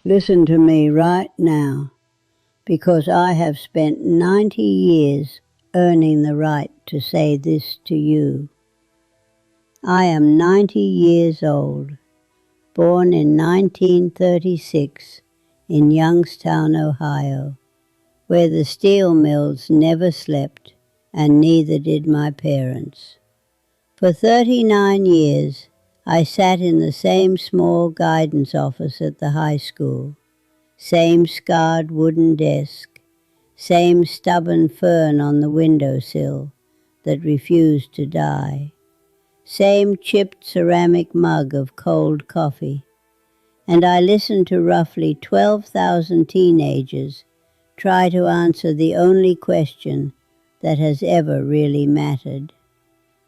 Listen to me right now, because I have spent 90 years earning the right to say this to you. I am 90 years old, born in 1936 in Youngstown, Ohio, where the steel mills never slept, and neither did my parents. For 39 years, I sat in the same small guidance office at the high school, same scarred wooden desk, same stubborn fern on the windowsill that refused to die, same chipped ceramic mug of cold coffee, and I listened to roughly 12,000 teenagers try to answer the only question that has ever really mattered.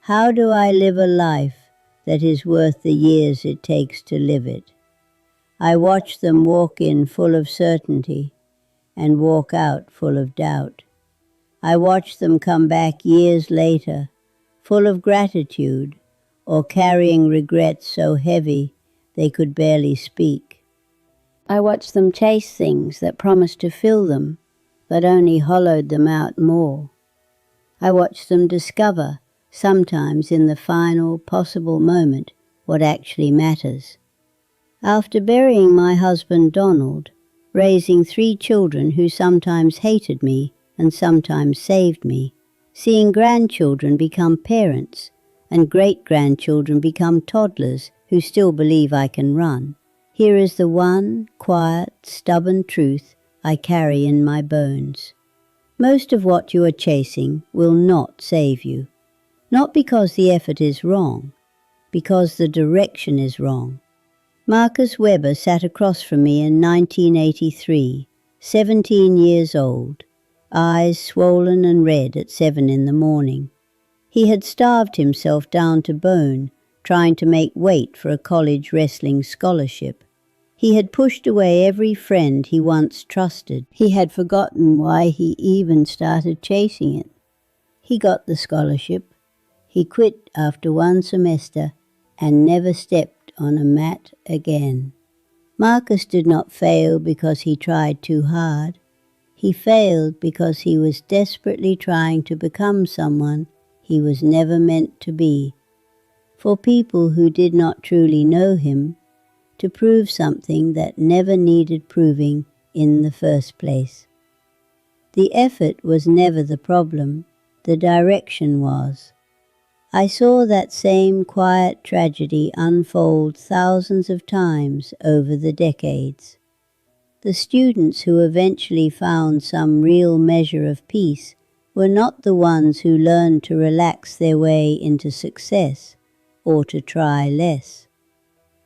How do I live a life that is worth the years it takes to live it? I watch them walk in full of certainty and walk out full of doubt. I watch them come back years later, full of gratitude or carrying regrets so heavy they could barely speak. I watch them chase things that promised to fill them, but only hollowed them out more. I watch them discover, sometimes in the final possible moment, what actually matters. After burying my husband Donald, raising 3 children who sometimes hated me and sometimes saved me, seeing grandchildren become parents and great-grandchildren become toddlers who still believe I can run, here is the one quiet, stubborn truth I carry in my bones. Most of what you are chasing will not save you. Not because the effort is wrong, because the direction is wrong. Marcus Weber sat across from me in 1983, 17 years old, eyes swollen and red at 7 in the morning. He had starved himself down to bone, trying to make weight for a college wrestling scholarship. He had pushed away every friend he once trusted. He had forgotten why he even started chasing it. He got the scholarship. He quit after 1 semester and never stepped on a mat again. Marcus did not fail because he tried too hard. He failed because he was desperately trying to become someone he was never meant to be. For people who did not truly know him, to prove something that never needed proving in the first place. The effort was never the problem, the direction was. I saw that same quiet tragedy unfold thousands of times over the decades. The students who eventually found some real measure of peace were not the ones who learned to relax their way into success or to try less.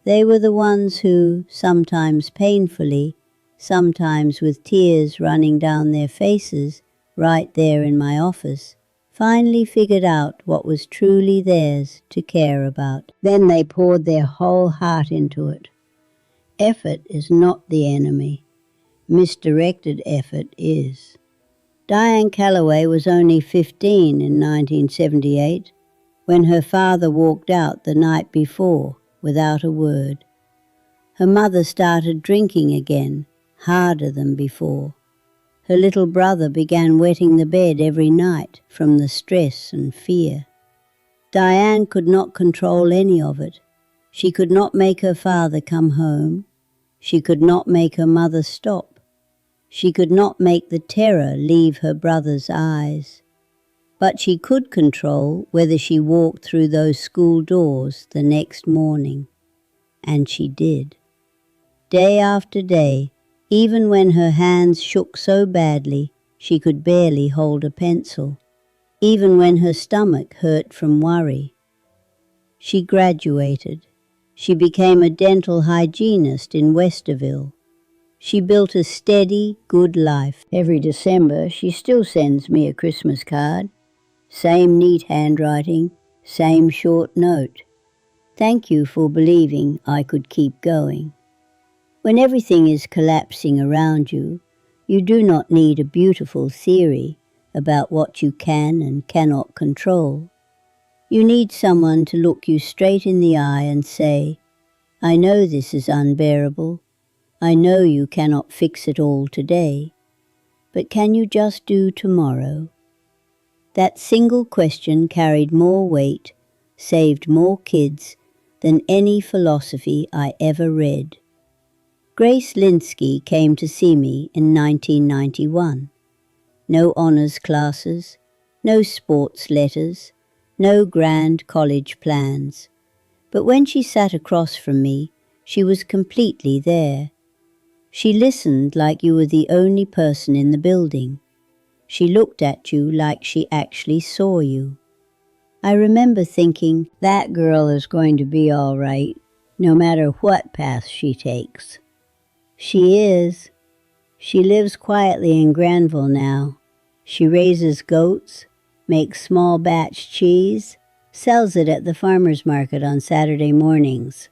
They were the ones who, sometimes painfully, sometimes with tears running down their faces, right there in my office, finally figured out what was truly theirs to care about. Then they poured their whole heart into it. Effort is not the enemy. Misdirected effort is. Diane Calloway was only 15 in 1978 when her father walked out the night before without a word. Her mother started drinking again, harder than before. Her little brother began wetting the bed every night from the stress and fear. Diane could not control any of it. She could not make her father come home. She could not make her mother stop. She could not make the terror leave her brother's eyes. But she could control whether she walked through those school doors the next morning. And she did. Day after day, even when her hands shook so badly she could barely hold a pencil, even when her stomach hurt from worry. She graduated. She became a dental hygienist in Westerville. She built a steady, good life. Every December, she still sends me a Christmas card. Same neat handwriting, same short note. Thank you for believing I could keep going. When everything is collapsing around you, you do not need a beautiful theory about what you can and cannot control. You need someone to look you straight in the eye and say, I know this is unbearable. I know you cannot fix it all today, but can you just do tomorrow? That single question carried more weight, saved more kids than any philosophy I ever read. Grace Linsky came to see me in 1991. No honors classes, no sports letters, no grand college plans. But when she sat across from me, she was completely there. She listened like you were the only person in the building. She looked at you like she actually saw you. I remember thinking, that girl is going to be all right, no matter what path she takes. She is. She lives quietly in Granville now. She raises goats, makes small batch cheese, sells it at the farmer's market on Saturday mornings.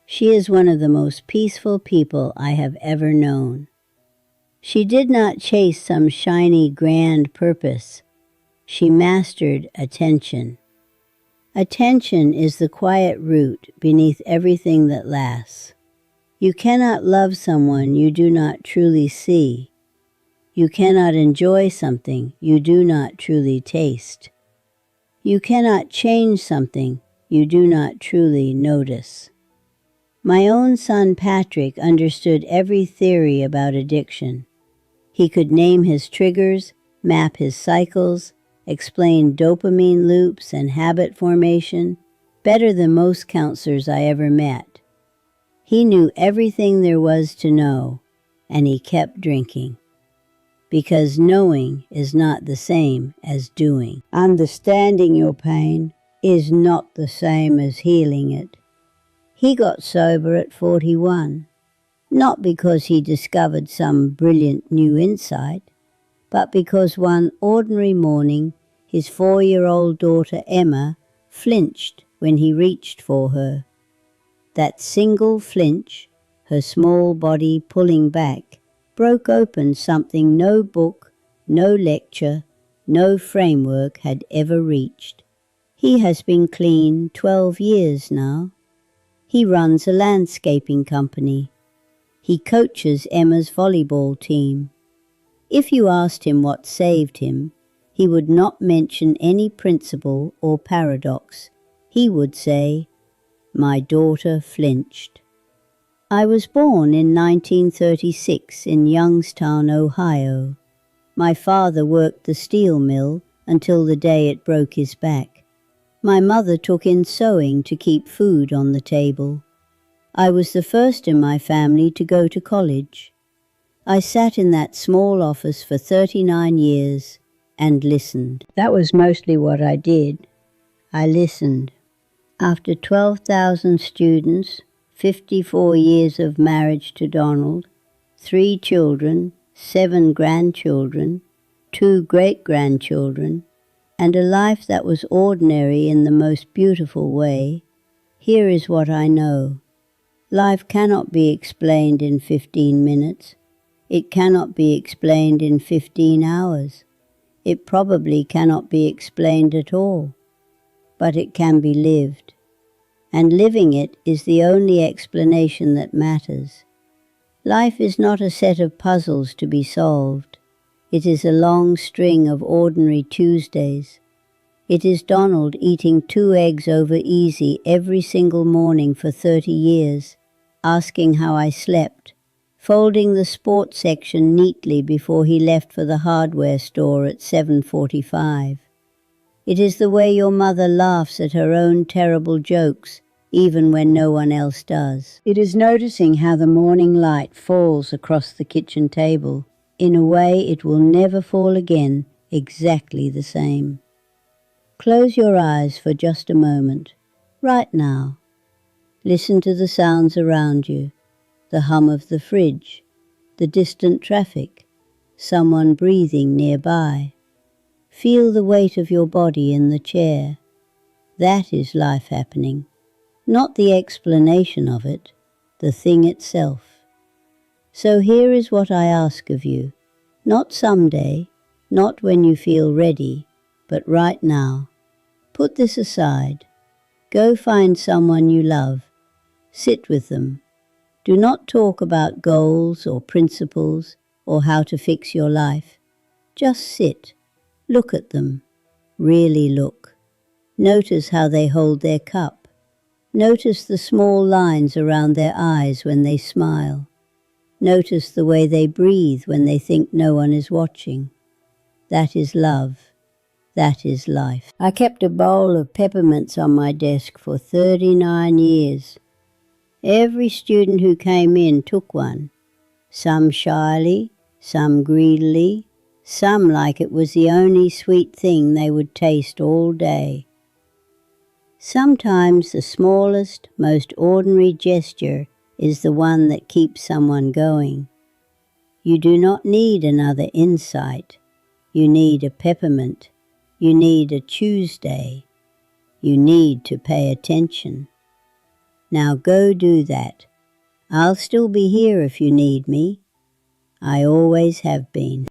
She is one of the most peaceful people I have ever known. She did not chase some shiny, grand purpose. She mastered attention. Attention is the quiet root beneath everything that lasts. You cannot love someone you do not truly see. You cannot enjoy something you do not truly taste. You cannot change something you do not truly notice. My own son Patrick understood every theory about addiction. He could name his triggers, map his cycles, explain dopamine loops and habit formation better than most counselors I ever met. He knew everything there was to know, and he kept drinking. Because knowing is not the same as doing. Understanding your pain is not the same as healing it. He got sober at 41, not because he discovered some brilliant new insight, but because one ordinary morning his 4-year-old daughter Emma flinched when he reached for her. That single flinch, her small body pulling back, broke open something no book, no lecture, no framework had ever reached. He has been clean 12 years now. He runs a landscaping company. He coaches Emma's volleyball team. If you asked him what saved him, he would not mention any principle or paradox. He would say, "My daughter flinched." I was born in 1936 in Youngstown, Ohio. My father worked the steel mill until the day it broke his back. My mother took in sewing to keep food on the table. I was the first in my family to go to college. I sat in that small office for 39 years and listened. That was mostly what I did. I listened. After 12,000 students, 54 years of marriage to Donald, 3 children, 7 grandchildren, 2 great-grandchildren, and a life that was ordinary in the most beautiful way, here is what I know. Life cannot be explained in 15 minutes. It cannot be explained in 15 hours. It probably cannot be explained at all. But it can be lived. And living it is the only explanation that matters. Life is not a set of puzzles to be solved. It is a long string of ordinary Tuesdays. It is Donald eating 2 eggs over easy every single morning for 30 years, asking how I slept, folding the sports section neatly before he left for the hardware store at 7:45. It is the way your mother laughs at her own terrible jokes, even when no one else does. It is noticing how the morning light falls across the kitchen table in a way it will never fall again, exactly the same. Close your eyes for just a moment, right now. Listen to the sounds around you, the hum of the fridge, the distant traffic, someone breathing nearby. Feel the weight of your body in the chair. That is life happening, not the explanation of it, the thing itself. So here is what I ask of you, not someday, not when you feel ready, but right now. Put this aside. Go find someone you love. Sit with them. Do not talk about goals or principles or how to fix your life. Just sit, look at them, really look. Notice how they hold their cup. Notice the small lines around their eyes when they smile. Notice the way they breathe when they think no one is watching. That is love. That is life. I kept a bowl of peppermints on my desk for 39 years. Every student who came in took one, some shyly, some greedily, some like it was the only sweet thing they would taste all day. Sometimes the smallest, most ordinary gesture is the one that keeps someone going. You do not need another insight. You need a peppermint. You need a Tuesday. You need to pay attention. Now go do that. I'll still be here if you need me. I always have been.